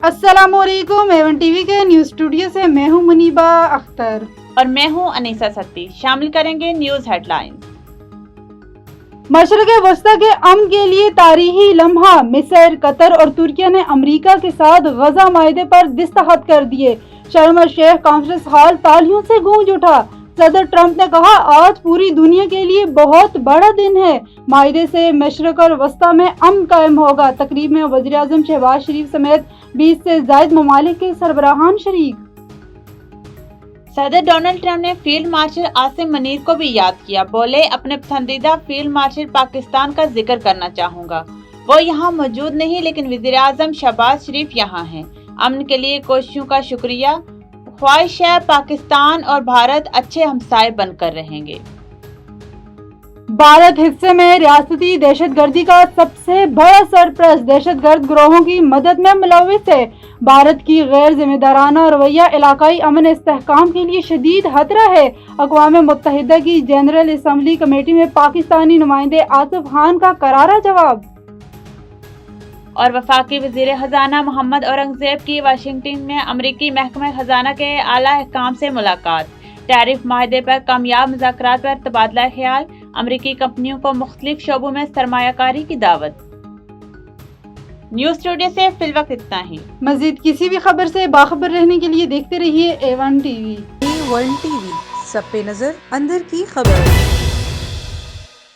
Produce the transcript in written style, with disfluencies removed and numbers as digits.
अस्सलाम वालेकुम। Avon TV के न्यूज स्टूडियो से मैं हूं मुनीबा अख्तर और मैं हूं अनीसा सत्ती। शामिल करेंगे न्यूज हेडलाइंस। मशरक़ वस्ता के अमन के लिए तारीखी लम्हा, मिस्र, कतर और तुर्की ने अमेरिका के साथ गजा माहदे पर दस्तखत कर दिए। शर्म अल शेख कॉन्फ्रेंस हॉल तालियों से गूंज उठा। सदर ट्रंप ने कहा, आज पूरी दुनिया के लिए बहुत बड़ा दिन है। माहदे से मशरक़ वस्ता में अमन कायम होगा। तकरीब में वज़ीर आज़म शहबाज शरीफ समेत 20 से ज़ायद ममालिक के सरबराहान शरीक। सदर डोनाल्ड ट्रंप ने फील्ड मार्शल आसिम मनीर को भी याद किया। बोले, अपने पसंदीदा फील्ड मार्शल पाकिस्तान का जिक्र करना चाहूँगा। वो यहाँ मौजूद नहीं, लेकिन वज़ीर आज़म शहबाज शरीफ यहाँ हैं। अमन के लिए कोशिशों का शुक्रिया। ख्वाहिश है पाकिस्तान और भारत अच्छे हमसाए बनकर रहेंगे। भारत हिस्से में रियासती दहशतगर्दी का सबसे बड़ा सरप्राइज दहशतगर्द गिरोहों की मदद में मुलविस है। भारत की गैर जिम्मेदाराना रवैया इलाकाई अमन इस्तेहकाम के लिए शदीद खतरा है। अक़वाम मुत्तहिदा की जनरल असम्बली कमेटी में पाकिस्तानी नुमाइंदे आसिफ खान का करारा जवाब। और वफाकी वज़ीर खजाना मोहम्मद औरंगज़ेब की वाशिंगटन में अमरीकी महकमा खजाना के आला हुकाम से मुलाकात। टैरिफ माहदे पर कामयाब मुज़ाकरात पर तबादला ख्याल। अमरीकी कंपनियों को मुख्तलिफ शोबों में सरमायाकारी की दावत। न्यूज़ स्टूडियो से फिलवक्त इतना ही। मजीद किसी भी खबर से बाखबर रहने के लिए देखते रहिए A1 TV। A1 TV, सब पे नजर, अंदर की खबर।